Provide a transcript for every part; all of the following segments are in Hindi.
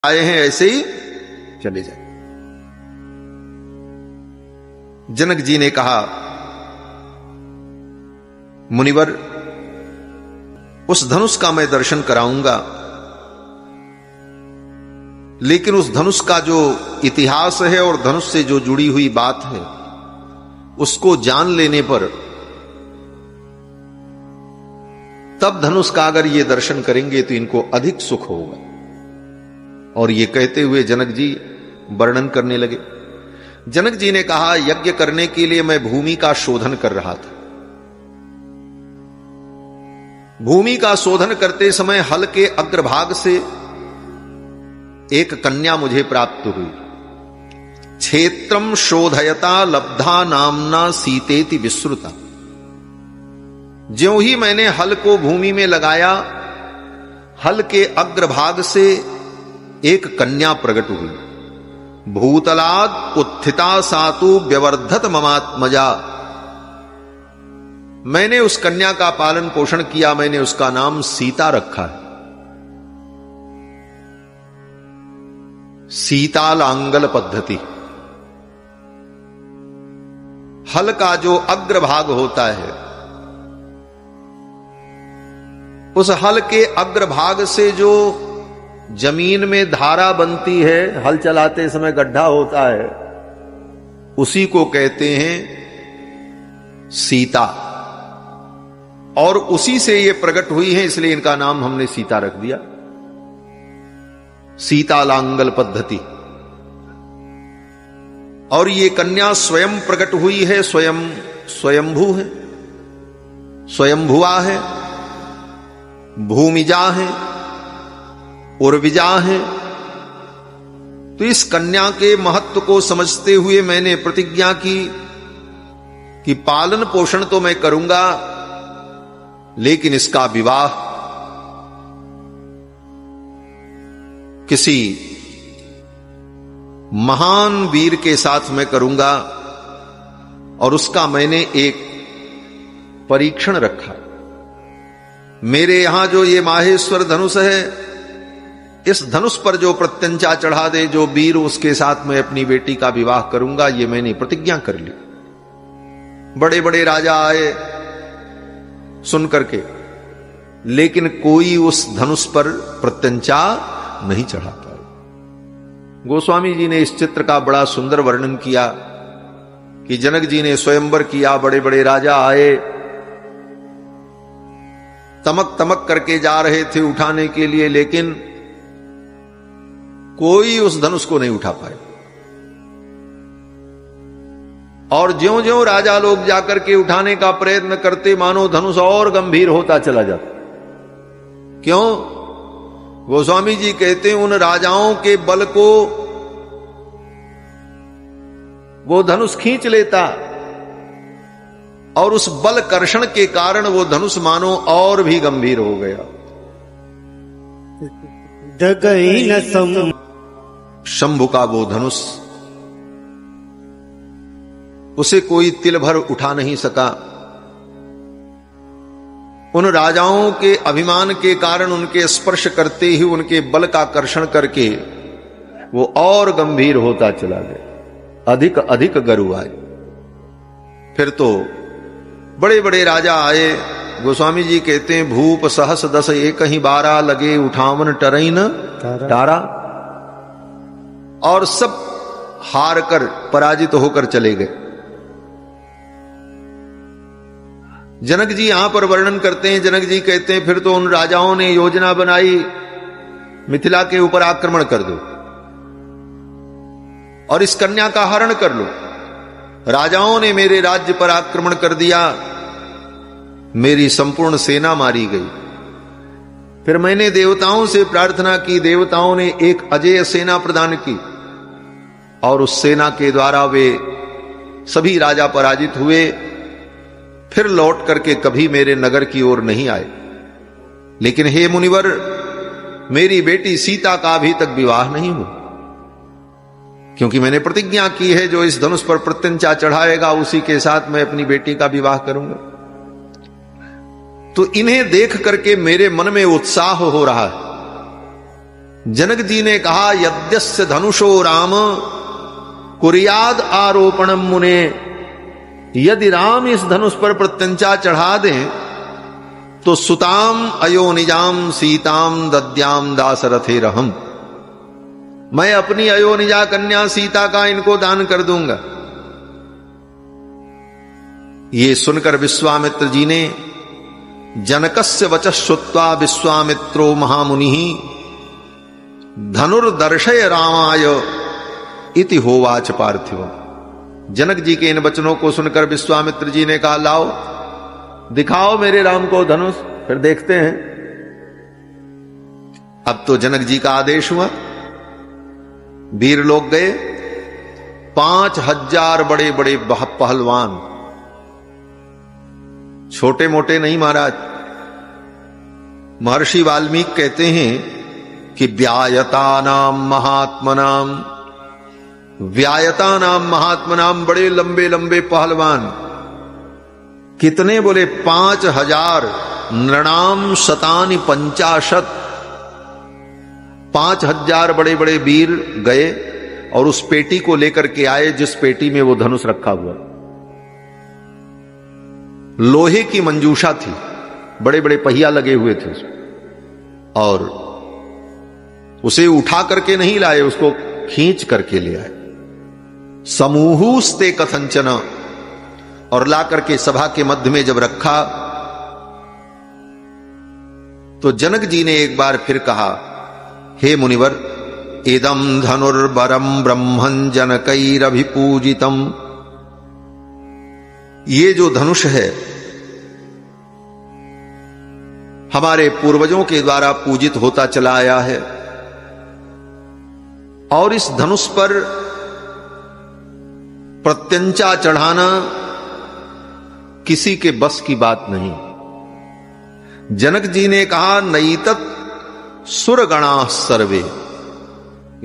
आए हैं ऐसे ही चले जाए। जनक जी ने कहा, मुनिवर उस धनुष का मैं दर्शन कराऊंगा, लेकिन उस धनुष का जो इतिहास है और धनुष से जो जुड़ी हुई बात है उसको जान लेने पर तब धनुष का अगर ये दर्शन करेंगे तो इनको अधिक सुख होगा। और ये कहते हुए जनक जी वर्णन करने लगे। जनक जी ने कहा, यज्ञ करने के लिए मैं भूमि का शोधन कर रहा था। भूमि का शोधन करते समय हल के अग्रभाग से एक कन्या मुझे प्राप्त हुई। क्षेत्रम शोधयता लब्धा नामना सीतेति विश्रुता। ज्यों ही मैंने हल को भूमि में लगाया, हल के अग्रभाग से एक कन्या प्रकट हुई। भूतलाद उत्थिता सातु व्यवर्धत ममात्मजा। मैंने उस कन्या का पालन पोषण किया, मैंने उसका नाम सीता रखा है। सीतालांगल पद्धति। हल का जो अग्रभाग होता है, उस हल के अग्रभाग से जो जमीन में धारा बनती है, हल चलाते समय गड्ढा होता है, उसी को कहते हैं सीता। और उसी से ये प्रकट हुई है, इसलिए इनका नाम हमने सीता रख दिया। सीतालांगल पद्धति। और ये कन्या स्वयं प्रकट हुई है, स्वयंभू है, स्वयंभुआ है, भूमिजा है, उर्विजा है। तो इस कन्या के महत्व को समझते हुए मैंने प्रतिज्ञा की कि पालन पोषण तो मैं करूंगा, लेकिन इसका विवाह किसी महान वीर के साथ मैं करूंगा। और उसका मैंने एक परीक्षण रखा। मेरे यहां जो ये माहेश्वर धनुष है, इस धनुष पर जो प्रत्यंचा चढ़ा दे जो वीर, उसके साथ मैं अपनी बेटी का विवाह करूंगा, ये मैंने प्रतिज्ञा कर ली। बड़े बड़े राजा आए सुन करके, लेकिन कोई उस धनुष पर प्रत्यंचा नहीं चढ़ा पाया। गोस्वामी जी ने इस चित्र का बड़ा सुंदर वर्णन किया कि जनक जी ने स्वयंवर किया, बड़े बड़े राजा आए, तमक तमक करके जा रहे थे उठाने के लिए, लेकिन कोई उस धनुष को नहीं उठा पाए। और ज्यों ज्यों राजा लोग जाकर के उठाने का प्रयत्न करते, मानो धनुष और गंभीर होता चला जाता। क्यों? गोस्वामी जी कहते हैं, उन राजाओं के बल को वो धनुष खींच लेता, और उस बल कर्षण के कारण वो धनुष मानो और भी गंभीर हो गया। शंभु का वो धनुष, उसे कोई तिल भर उठा नहीं सका। उन राजाओं के अभिमान के कारण उनके स्पर्श करते ही उनके बल का कर्षण करके वो और गंभीर होता चला गया, अधिक अधिक गरु आए। फिर तो बड़े बड़े राजा आए। गोस्वामी जी कहते हैं, भूप सहस दस एक ही 12 लगे उठावन टरई न टारा। और सब हार कर पराजित होकर चले गए। जनक जी यहां पर वर्णन करते हैं, जनक जी कहते हैं, फिर तो उन राजाओं ने योजना बनाई, मिथिला के ऊपर आक्रमण कर दो और इस कन्या का हरण कर लो। राजाओं ने मेरे राज्य पर आक्रमण कर दिया, मेरी संपूर्ण सेना मारी गई। फिर मैंने देवताओं से प्रार्थना की, देवताओं ने एक अजेय सेना प्रदान की, और उस सेना के द्वारा वे सभी राजा पराजित हुए। फिर लौट करके कभी मेरे नगर की ओर नहीं आए। लेकिन हे मुनिवर, मेरी बेटी सीता का अभी तक विवाह नहीं हुआ, क्योंकि मैंने प्रतिज्ञा की है, जो इस धनुष पर प्रत्यंचा चढ़ाएगा उसी के साथ मैं अपनी बेटी का विवाह करूंगा। तो इन्हें देख करके मेरे मन में उत्साह हो रहा है जनक जी ने कहा, यद्यस्य धनुषो राम कुर्याद आरोपणम मुने, यदि राम इस धनुष पर प्रत्यंचा चढ़ा दें तो सुताम अयोनिजाम सीताम दद्याम दासरथे रहम, मैं अपनी अयोनिजा कन्या सीता का इनको दान कर दूंगा। ये सुनकर विश्वामित्र जी ने जनकस्य वचः श्रुत्वा विश्वामित्रो महामुनि धनुर्दर्शय रामाय इति होवाच पार्थिव। जनक जी के इन वचनों को सुनकर विश्वामित्र जी ने कहा, लाओ दिखाओ मेरे राम को धनुष, फिर देखते हैं। अब तो जनक जी का आदेश हुआ, वीर लोग गए, 5000 बड़े बड़े पहलवान, छोटे मोटे नहीं महाराज। महर्षि वाल्मीकि कहते हैं कि व्यायतानाम महात्मनाम, व्यायतानाम महात्मनाम, बड़े लंबे लंबे पहलवान। कितने? बोले 5000, नृणाम शतानि 50, 5000 बड़े बड़े वीर गए और उस पेटी को लेकर के आए जिस पेटी में वो धनुष रखा हुआ। लोहे की मंजूषा थी, बड़े बड़े पहिया लगे हुए थे उसमें, और उसे उठा करके नहीं लाए, उसको खींच करके ले आए। समूहुस्ते कथंचन, और ला करके सभा के मध्य में जब रखा तो जनक जी ने एक बार फिर कहा, हे मुनिवर, इदम धनुर्बरम ब्रह्मन् जनकैरभिपूजितम, ये जो धनुष है हमारे पूर्वजों के द्वारा पूजित होता चला आया है, और इस धनुष पर प्रत्यंचा चढ़ाना किसी के बस की बात नहीं। जनक जी ने कहा, नैतत् सुरगणा सर्वे,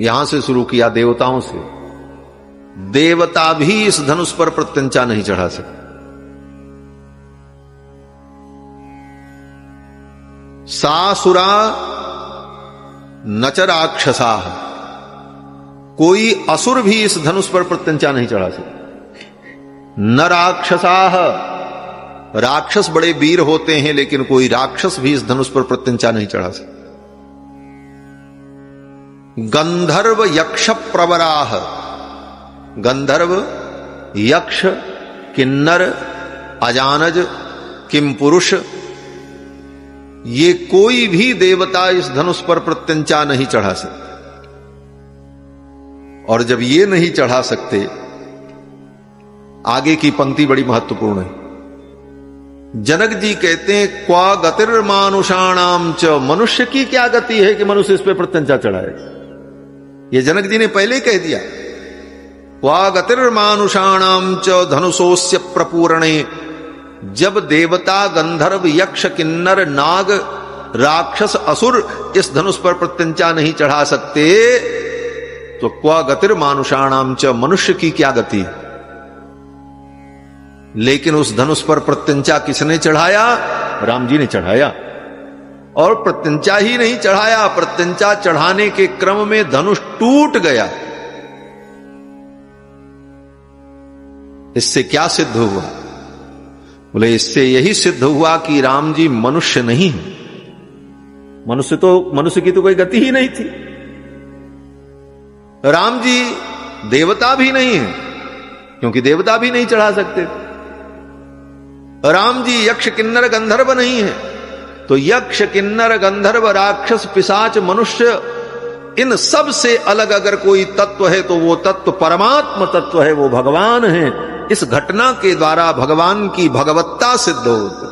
यहां से शुरू किया देवताओं से, देवता भी इस धनुष पर प्रत्यंचा नहीं चढ़ा सकते। सासुरा नच राक्षसा, कोई असुर भी इस धनुष पर प्रत्यंचा नहीं चढ़ा सकते। न राक्षसा, राक्षस बड़े वीर होते हैं लेकिन कोई राक्षस भी इस धनुष पर प्रत्यंचा नहीं चढ़ा सकता। गंधर्व यक्ष प्रवराह, गंधर्व यक्ष किन्नर अजानज किम पुरुष, ये कोई भी देवता इस धनुष पर प्रत्यंचा नहीं चढ़ा सकते। और जब ये नहीं चढ़ा सकते, आगे की पंक्ति बड़ी महत्वपूर्ण है। जनक जी कहते हैं, क्वा गतिर्मानुषाणाम च, मनुष्य की क्या गति है कि मनुष्य इस पर प्रत्यंचा चढ़ाए। ये जनक जी ने पहले कह दिया, क्वा गतिर्मानुषाणाम च धनुषोस्य प्रपूरणे, जब देवता गंधर्व यक्ष किन्नर नाग राक्षस असुर इस धनुष पर प्रत्यंचा नहीं चढ़ा सकते, तो क्वा गतिर्मानुषाणाम च, मनुष्य की क्या गति। लेकिन उस धनुष पर प्रत्यंचा किसने चढ़ाया? राम जी ने चढ़ाया। और प्रत्यंचा ही नहीं चढ़ाया, प्रत्यंचा चढ़ाने के क्रम में धनुष टूट गया। इससे क्या सिद्ध हुआ? बोले इससे यही सिद्ध हुआ कि राम जी मनुष्य नहीं है। मनुष्य की तो कोई गति ही नहीं थी। राम जी देवता भी नहीं है, क्योंकि देवता भी नहीं चढ़ा सकते। राम जी यक्ष किन्नर गंधर्व नहीं है, तो यक्ष किन्नर गंधर्व राक्षस पिशाच मनुष्य, इन सब से अलग अगर कोई तत्व है तो वो तत्व परमात्म तत्व है, वो भगवान है। इस घटना के द्वारा भगवान की भगवत्ता सिद्ध होती।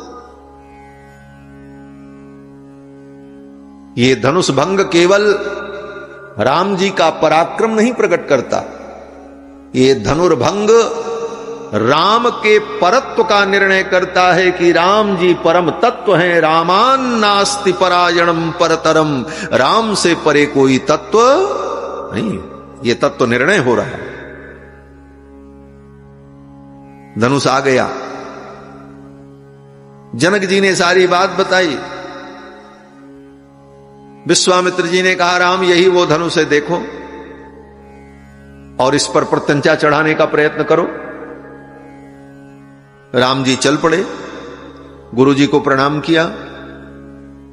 ये धनुष भंग केवल राम जी का पराक्रम नहीं प्रकट करता, ये धनुर्भंग राम के परत्व का निर्णय करता है कि राम जी परम तत्व हैं। रामान नास्ति परायणम परतरम, राम से परे कोई तत्व नहीं। ये तत्व निर्णय हो रहा है। धनुष आ गया, जनक जी ने सारी बात बताई। विश्वामित्र जी ने कहा राम यही वो धनुष है, देखो और इस पर प्रत्यंचा चढ़ाने का प्रयत्न करो। राम जी चल पड़े, गुरु जी को प्रणाम किया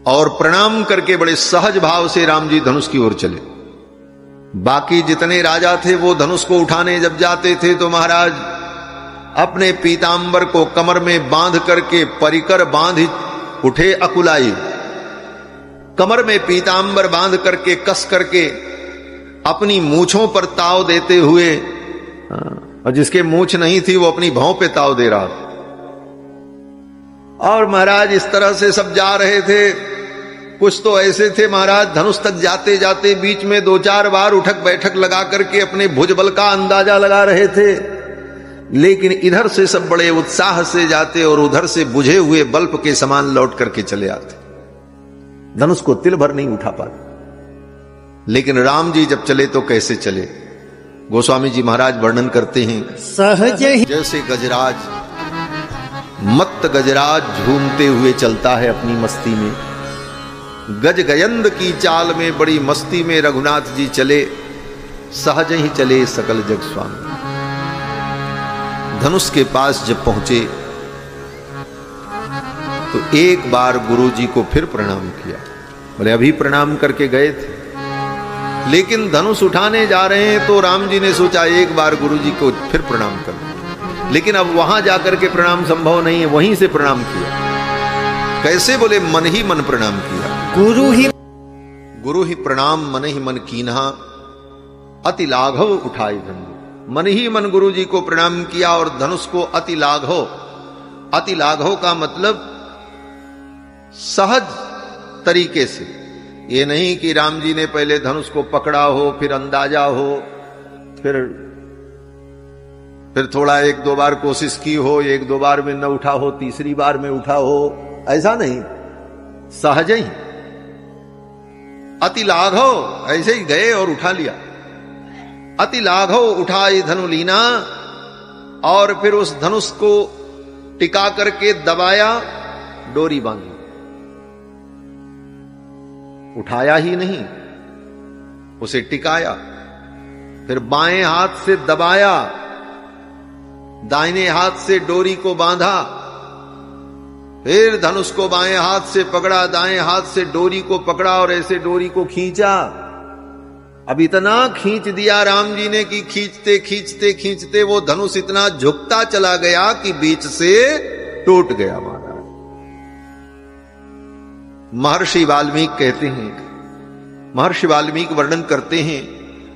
और प्रणाम करके बड़े सहज भाव से राम जी धनुष की ओर चले। बाकी जितने राजा थे वो धनुष को उठाने जब जाते थे तो महाराज अपने पीतांबर को कमर में बांध करके परिकर बांध उठे अकुलाई, कमर में पीतांबर बांध करके कस करके अपनी मूछों पर ताव देते हुए, और जिसके मूछ नहीं थी वो अपनी भौं पे ताव दे रहा था। और महाराज इस तरह से सब जा रहे थे। कुछ तो ऐसे थे महाराज धनुष तक जाते जाते बीच में 2-4 बार उठक बैठक लगा करके अपने भुजबल का अंदाजा लगा रहे थे, लेकिन इधर से सब बड़े उत्साह से जाते और उधर से बुझे हुए बल्ब के समान लौट करके चले आते, धनुष को तिल भर नहीं उठा पाते। लेकिन राम जी जब चले तो कैसे चले, गोस्वामी जी महाराज वर्णन करते हैं सहज ही जैसे गजराज, मत्त गजराज झूमते हुए चलता है अपनी मस्ती में, गज गयंद की चाल में बड़ी मस्ती में रघुनाथ जी चले, सहज ही चले सकल जग स्वामी। धनुष के पास जब पहुंचे तो एक बार गुरु जी को फिर प्रणाम किया। बोले अभी प्रणाम करके गए थे, लेकिन धनुष उठाने जा रहे हैं तो राम जी ने सोचा एक बार गुरु जी को फिर प्रणाम कर, लेकिन अब वहां जाकर के प्रणाम संभव नहीं है, वहीं से प्रणाम किया। कैसे? बोले मन ही मन प्रणाम किया। गुरु ही प्रणाम मन ही मन कीन्हा, अति लाघव उठाई धनु। मन ही मन गुरु जी को प्रणाम किया और धनुष को अति लाघव, अति लाघव का मतलब सहज तरीके से, ये नहीं कि राम जी ने पहले धनुष को पकड़ा हो, फिर अंदाजा हो, फिर थोड़ा 1-2 बार कोशिश की हो, 1-2 बार में न उठा हो, तीसरी बार में उठा हो, ऐसा नहीं, सहज ही अति लाघव ऐसे ही गए और उठा लिया। अति लाघव उठाई धनु लीना, और फिर उस धनुष को टिका करके दबाया, डोरी बांधी, उठाया ही नहीं, उसे टिकाया, फिर बाएं हाथ से दबाया, दाहिने हाथ से डोरी को बांधा, फिर धनुष को बाएं हाथ से पकड़ा, दाएं हाथ से डोरी को पकड़ा और ऐसे डोरी को खींचा। अब इतना खींच दिया राम जी ने कि खींचते खींचते खींचते वो धनुष इतना झुकता चला गया कि बीच से टूट गया महाराज। महर्षि वाल्मीकि कहते हैं, महर्षि वाल्मीकि वर्णन करते हैं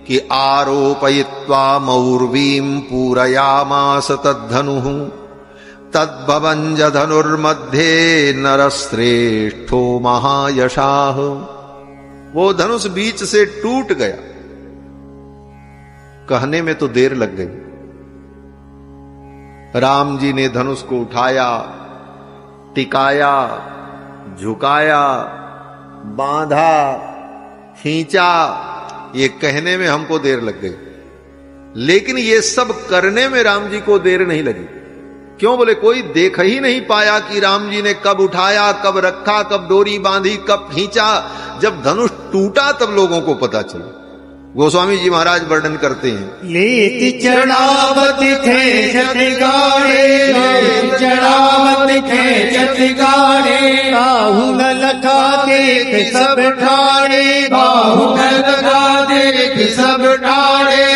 कि आरोपयित्वा मौर्वीं पूरयामास तद्धनुः तद्भवंज धनुर्मध्ये नरश्रेष्ठो महायशाह। वो धनुष बीच से टूट गया। कहने में तो देर लग गई। राम जी ने धनुष को उठाया, टिकाया, झुकाया, बांधा, खींचा, ये कहने में हमको देर लग गई, लेकिन ये सब करने में राम जी को देर नहीं लगी। क्यों? बोले कोई देख ही नहीं पाया कि राम जी ने कब उठाया, कब रखा, कब डोरी बांधी, कब खींचा। जब धनुष टूटा तब लोगों को पता चला। गोस्वामी जी महाराज वर्णन करते हैं, लेति चढ़ावत थे छतिगाड़े, चढ़ावत थे छतिगाड़े, बाहु न लखा देख सब ठाड़े, बाहु न लखा देख सब ठाड़े,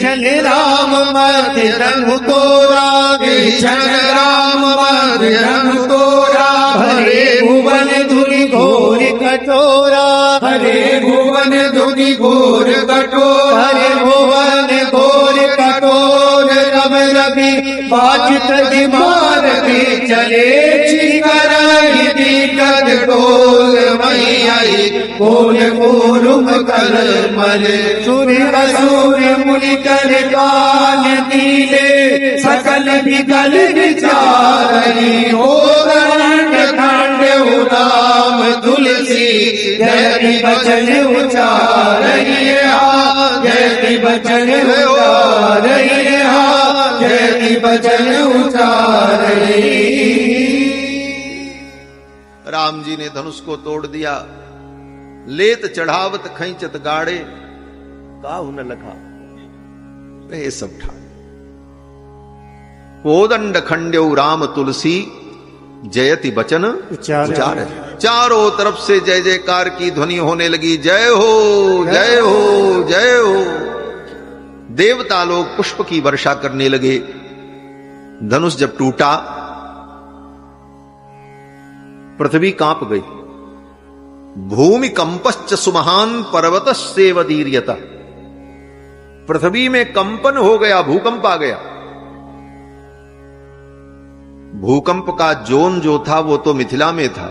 चल राम मध्य रंग तोरा, चल राम मध्य रंग तोरा, हरे भुवन धुनि घोर कटोरा, हरे भुवन धुनि घोर कठोर, हरे भुवन घोर कठोर, रब रवि बाजित दिमार भी चले, चिकराई दिक्कत डोल वही आई, कोल कोरुम कर मरे, सूर्य असुर मुनि कर कान नीले, सकल विकल विचारणी हो, खंड खंड उदाम तुलसी, जय बचन उचारही जय बचन उचारही, जय बचन उचारही। राम जी ने धनुष को तोड़ दिया, लेत चढ़ावत खैचत गाड़े, काहू न लखा। ये सब ठाक कोदंड खंड्यऊ राम तुलसी, जयति बचन उचार। चारों तरफ से जय जयकार की ध्वनि होने लगी, जय हो जय हो जय हो। देवता लोग पुष्प की वर्षा करने लगे। धनुष जब टूटा, पृथ्वी कांप गई। भूमि कंपश्च सुमहान पर्वतस्येवदीर्यता, पृथ्वी में कंपन हो गया, भूकंप आ गया। भूकंप का जोन जो था वो तो मिथिला में था,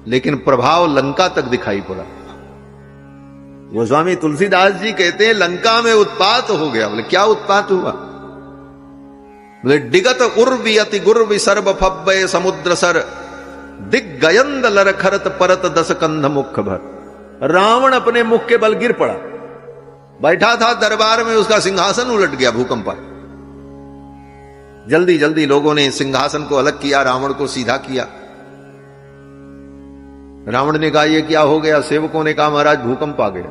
लेकिन प्रभाव लंका तक दिखाई पड़ा। गोस्वामी तुलसीदास जी कहते हैं लंका में उत्पात हो गया। बोले क्या उत्पात हुआ? बोले डिगत उर्वी अति गुर्वी सर्व फब्बय समुद्र सर, दिग्गयंद लरखरत परत दस कंध मुख भर। रावण अपने मुख के बल गिर पड़ा। बैठा था दरबार में, उसका सिंहासन उलट गया भूकंप पर। जल्दी जल्दी लोगों ने सिंहासन को अलग किया, रावण को सीधा किया। रावण ने कहा ये क्या हो गया? सेवकों ने कहा महाराज भूकंप आ गया।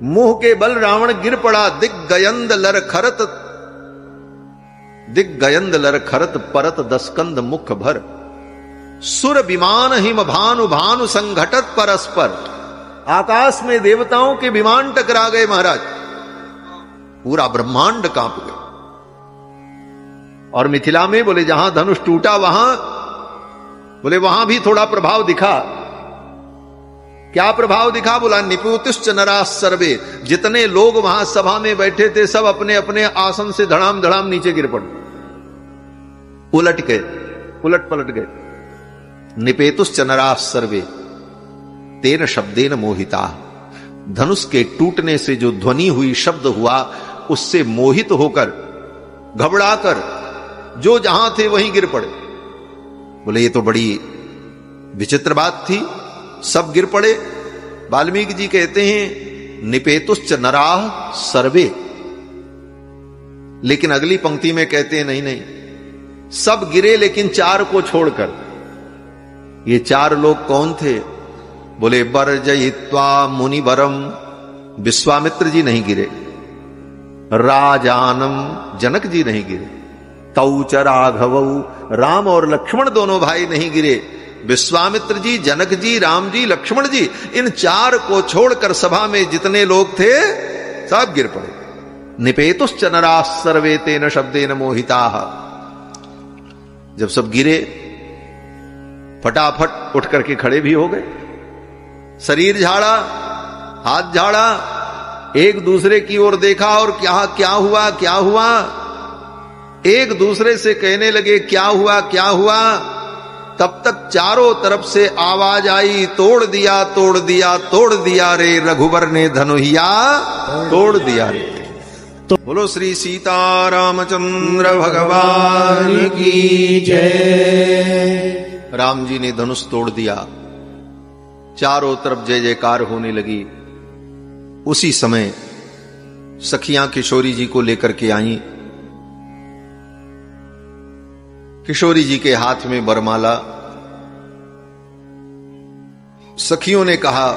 मुंह के बल रावण गिर पड़ा। दिग्गयंद लर खरत परत दस्कंद मुख भर, सुर विमान हिम भानु भानु संघटत परस्पर। आकाश में देवताओं के विमान टकरा गए महाराज, पूरा ब्रह्मांड कांप गया। और मिथिला में बोले जहां धनुष टूटा वहां, बोले वहां भी थोड़ा प्रभाव दिखा। क्या प्रभाव दिखा? बोला निपुतिश्च नराः सर्वे। जितने लोग वहां सभा में बैठे थे सब अपने अपने आसन से धड़ाम धड़ाम नीचे गिर पड़े, उलट गए, उलट पलट गए। निपेतुश्च नराः सर्वे तेन शब्देन मोहिता। धनुष के टूटने से जो ध्वनि हुई, शब्द हुआ, उससे मोहित होकर, घबराकर जो जहां थे वहीं गिर पड़े। बोले ये तो बड़ी विचित्र बात थी, सब गिर पड़े। वाल्मीकि जी कहते हैं निपेतुश्च नराः सर्वे, लेकिन अगली पंक्ति में कहते हैं नहीं नहीं, सब गिरे लेकिन चार को छोड़कर। ये चार लोग कौन थे? बोले बर्जयित्वा मुनिवरम, विश्वामित्र जी नहीं गिरे, राजानम जनक जी नहीं गिरे, तौच राघवऊ राम और लक्ष्मण दोनों भाई नहीं गिरे। विश्वामित्र जी, जनक जी, राम जी, लक्ष्मण जी, इन चार को छोड़कर सभा में जितने लोग थे सब गिर पड़े। निपेतुश्च नराः सर्वे तेन शब्देन मोहिताः। जब सब गिरे फटाफट उठ करके खड़े भी हो गए, शरीर झाड़ा, हाथ झाड़ा, एक दूसरे की ओर देखा और क्या हुआ क्या हुआ, एक दूसरे से कहने लगे क्या हुआ क्या हुआ। तब तक चारों तरफ से आवाज आई, तोड़ दिया तोड़ दिया तोड़ दिया रे, रघुवर ने धनुहिया तोड़ दिया रे। तो बोलो श्री सीता रामचंद्र भगवान की जय। राम जी ने धनुष तोड़ दिया, चारों तरफ जय जयकार होने लगी। उसी समय सखियां किशोरी जी को लेकर के आईं। किशोरी जी के हाथ में बरमाला। सखियों ने कहा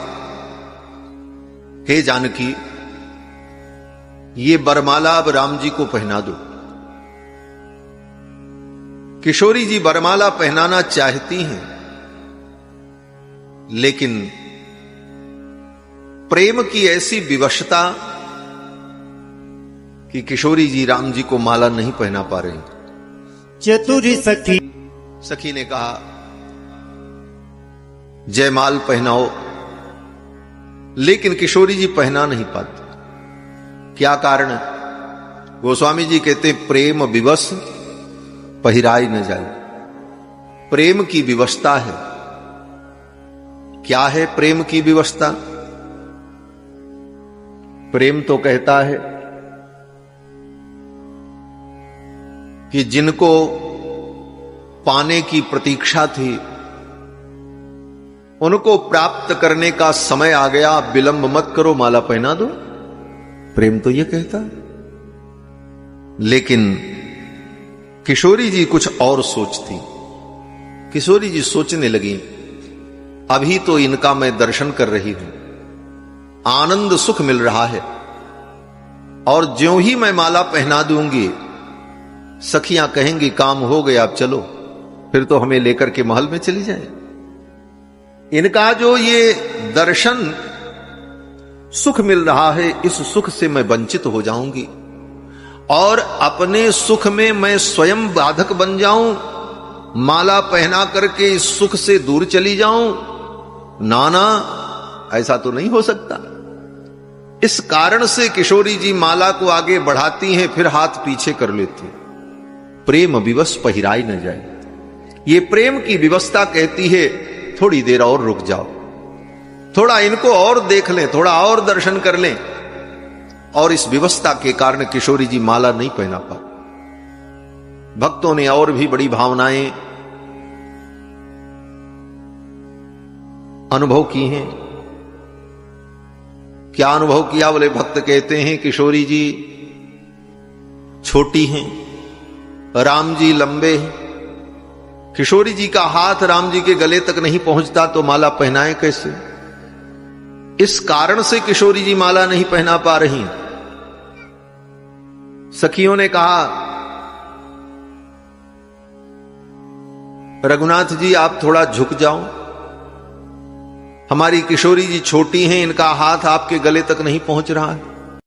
हे जानकी, ये बरमाला अब राम जी को पहना दो। किशोरी जी बरमाला पहनाना चाहती हैं, लेकिन प्रेम की ऐसी विवशता कि किशोरी जी राम जी को माला नहीं पहना पा रही। चतुरी सखी ने कहा जयमाल पहनाओ, लेकिन किशोरी जी पहना नहीं पाती। क्या कारण? गोस्वामी जी कहते प्रेम विवश पहिराई न जाए। प्रेम की विवशता है। क्या है प्रेम की विवशता? प्रेम तो कहता है कि जिनको पाने की प्रतीक्षा थी उनको प्राप्त करने का समय आ गया, विलंब मत करो, माला पहना दो। प्रेम तो ये कहता है। लेकिन किशोरी जी कुछ और सोचती। किशोरी जी सोचने लगी, अभी तो इनका मैं दर्शन कर रही हूं, आनंद सुख मिल रहा है, और ज्यों ही मैं माला पहना दूंगी सखियां कहेंगी काम हो गया, अब चलो, फिर तो हमें लेकर के महल में चली जाए। इनका जो ये दर्शन सुख मिल रहा है, इस सुख से मैं वंचित हो जाऊंगी और अपने सुख में मैं स्वयं बाधक बन जाऊं, माला पहना करके इस सुख से दूर चली जाऊं। नाना, ऐसा तो नहीं हो सकता। इस कारण से किशोरी जी माला को आगे बढ़ाती हैं, फिर हाथ पीछे कर लेती हैं। प्रेम विवश पहिराई न जाए, ये प्रेम की व्यवस्था कहती है थोड़ी देर और रुक जाओ, थोड़ा इनको और देख लें, थोड़ा और दर्शन कर लें। और इस व्यवस्था के कारण किशोरी जी माला नहीं पहना पा। भक्तों ने और भी बड़ी भावनाएं अनुभव की हैं। क्या अनुभव किया? बोले भक्त कहते हैं किशोरी जी छोटी हैं, राम जी लंबे हैं। किशोरी जी का हाथ राम जी के गले तक नहीं पहुंचता, तो माला पहनाए कैसे? इस कारण से किशोरी जी माला नहीं पहना पा रही। सखियों ने कहा, रघुनाथ जी आप थोड़ा झुक जाओ, हमारी किशोरी जी छोटी हैं, इनका हाथ आपके गले तक नहीं पहुंच रहा है।